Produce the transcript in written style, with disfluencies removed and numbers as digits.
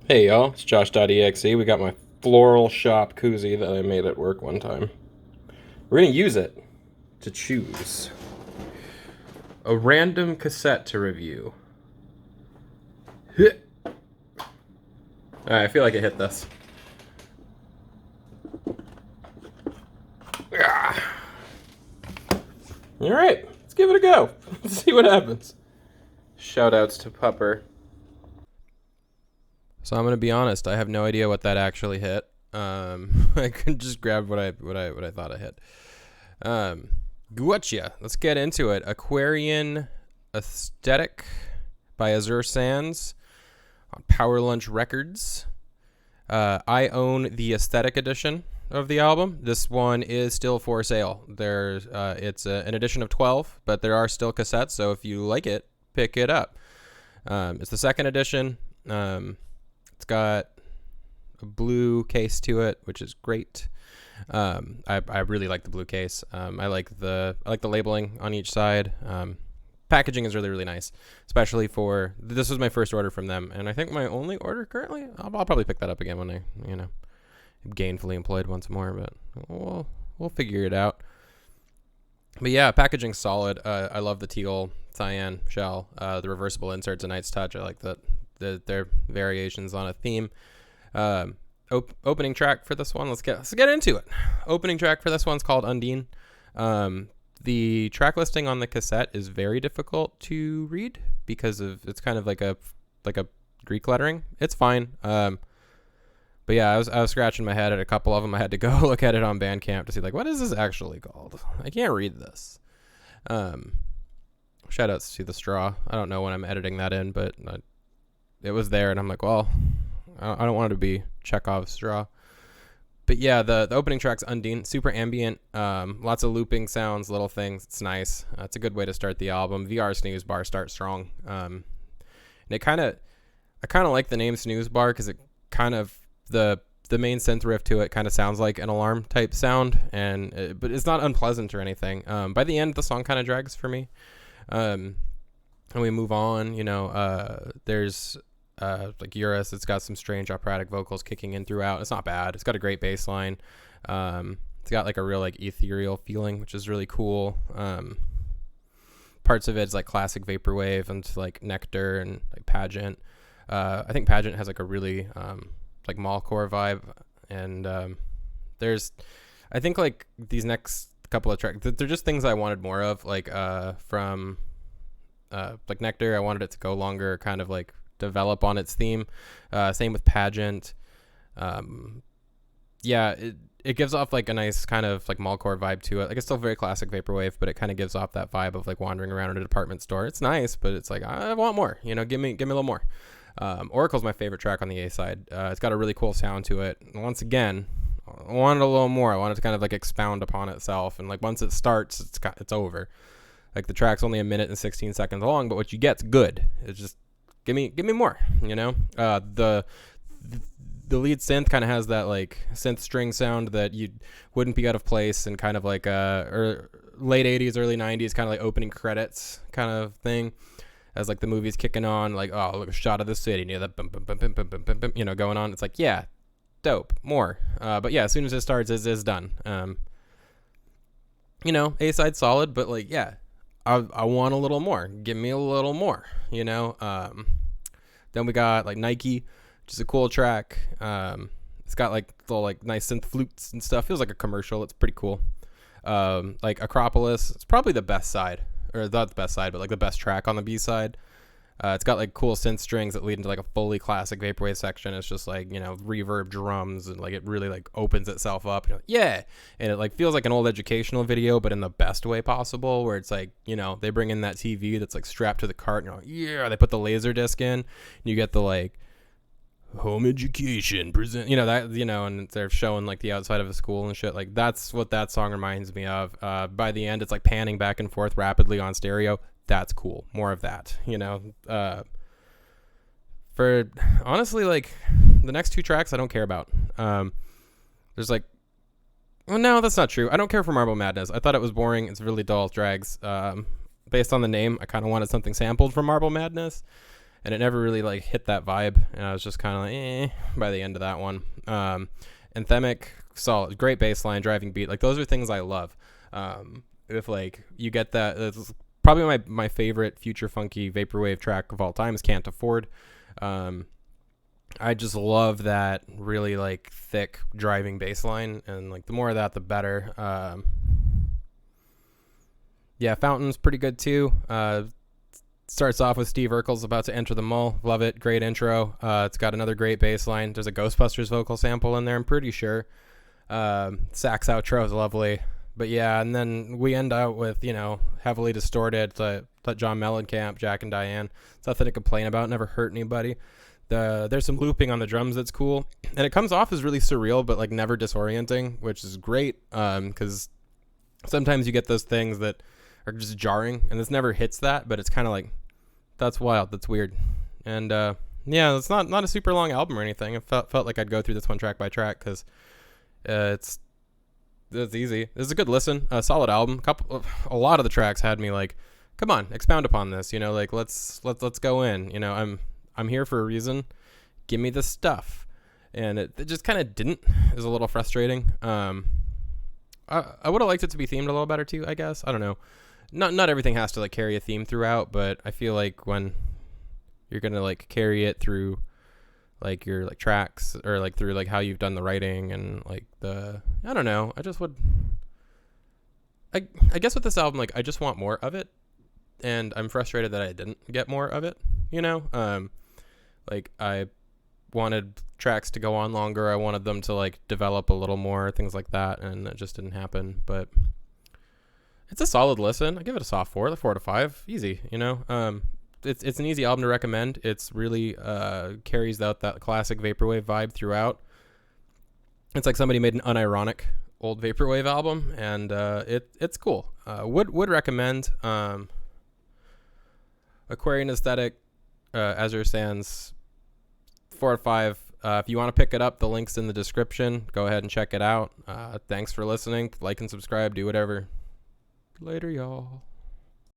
Hey y'all, it's Josh.exe. We got my floral shop koozie that I made at work one time. We're gonna use it to choose a random cassette to review. Alright, I feel like I hit this. Alright, let's give it a go. Let's see what happens. Shoutouts to Pupper. So I'm gonna be honest, I have no idea what that actually hit. I could just grab what I thought I hit. Gotcha. Let's get into it. Aquarian Aesthetic by Azuresands on Power Lunch Records. I own the Aesthetic edition of the album. This one is still for sale. It's an edition of 12, but there are still cassettes, so if you like it, pick it up. It's the second edition. It's got a blue case to it, which is great. I really like the blue case. I like the labeling on each side. Packaging is really, really nice, especially for this was my first order from them, and I think my only order currently. I'll probably pick that up again when I am gainfully employed once more, but we'll figure it out. But yeah, packaging's solid. I love the teal cyan shell. The reversible insert's a nice touch. I like that. Their variations on a theme. Opening track for this one. Let's get into it. Opening track for this one's called Undine. The track listing on the cassette is very difficult to read because it's kind of like a Greek lettering. It's fine. But yeah, I was scratching my head at a couple of them. I had to go look at it on Bandcamp to see what is this actually called. I can't read this. Shout outs to the straw. I don't know when I'm editing that in, but it was there, and I'm like, well, I don't want it to be Chekhov's straw. But yeah, the opening track's Undine, super ambient, lots of looping sounds, little things. It's nice. It's a good way to start the album. VR Snooze Bar, start strong. And I kind of like the name Snooze Bar because it kind of the main synth riff to it kind of sounds like an alarm type sound, but it's not unpleasant or anything. By the end, the song kind of drags for me. And we move on. There's Eurus, it's got some strange operatic vocals kicking in throughout. It's not bad. It's got a great bass line. It's got a real ethereal feeling, which is really cool. Parts of it's classic vaporwave and Nectar and Pageant. I think Pageant has a really mallcore vibe, and I think these next couple of tracks, they're just things I wanted more of. From Nectar, I wanted it to go longer, kind of develop on its theme. Same with Pageant. Yeah, it gives off a nice kind of mallcore vibe to it. It's still very classic vaporwave, but it kind of gives off that vibe of wandering around in a department store. It's nice, but it's I want more. Give me a little more. Oracle's my favorite track on the A side. It's got a really cool sound to it. And once again, I wanted a little more. I wanted to kind of expound upon itself, and once it starts, it's over. The track's only 1 minute and 16 seconds long, but what you get's good. It's just give me more. The lead synth kind of has that synth string sound that you wouldn't be out of place, and kind of late 80s, early 90s, kind of opening credits kind of thing. As the movie's kicking on, oh, look, a shot of the city, that bum, bum, bum, bum, bum, bum, bum, going on. It's yeah, dope, more. But yeah, as soon as it starts, it's done. A side solid, but yeah, I want a little more. Give me a little more. Then we got Nike, which is a cool track. It's got little nice synth flutes and stuff. Feels like a commercial. It's pretty cool. Acropolis, it's probably the best side. Or not the best side, but the best track on the B side. It's got cool synth strings that lead into a fully classic vaporwave section. It's just reverb drums, and it really opens itself up. Yeah, and it feels like an old educational video, but in the best way possible. Where it's they bring in that TV that's strapped to the cart, and yeah, they put the laser disc in, and you get the home education present, and they're showing the outside of a school and shit. That's what that song reminds me of. By the end, it's panning back and forth rapidly on stereo. That's cool. More of that. For honestly, the next two tracks I don't care about. There's well, no, that's not true. I don't care for Marble Madness. I thought it was boring. It's really dull, drags. Based on the name, I kind of wanted something sampled from Marble Madness. and it never really like hit that vibe, and I was just kind of like by the end of that one. Anthemic, solid, great bass line, driving beat, like those are things I love. If like you get that, it's probably my favorite future funky vaporwave track of all time is Can't Afford. I just love that really like thick driving bass line, and like the more of that the better. Yeah, Fountain's pretty good too. Starts off with Steve Urkel's about to enter the mall. Love it. Great intro. It's got another great bass line. There's a Ghostbusters vocal sample in there, I'm pretty sure. Sax outro is lovely. But yeah, and then we end out with, heavily distorted, let John Mellencamp, Jack and Diane. It's nothing to complain about. Never hurt anybody. There's some looping on the drums that's cool. And it comes off as really surreal, but like never disorienting, which is great. Because sometimes you get those things that are just jarring, and this never hits that, but it's kind of like, that's wild, that's weird. And yeah, it's not a super long album or anything. It felt like I'd go through this one track by track, because it's easy. It's a good listen, a solid album. A lot of the tracks had me like, come on, expound upon this, like let's go in. I'm here for a reason. Give me the stuff. And it just kind of didn't. It was a little frustrating. I would have liked it to be themed a little better too, I guess. I don't know. Not everything has to like carry a theme throughout, but I feel like when you're gonna like carry it through like your like tracks, or like through like how you've done the writing, and like I don't know, I just would I guess with this album, like I just want more of it, and I'm frustrated that I didn't get more of it, like I wanted tracks to go on longer. I wanted them to like develop a little more, things like that, and it just didn't happen. But it's a solid listen. I give it a soft 4, the 4 to 5, easy. It's an easy album to recommend. It's really carries out that classic vaporwave vibe throughout. It's like somebody made an unironic old vaporwave album, and it's cool. Would recommend. Aquarian aesthetic, Azuresands 4 to 5. If you want to pick it up, the link's in the description. Go ahead and check it out. Thanks for listening. Like and subscribe. Do whatever. Later, y'all.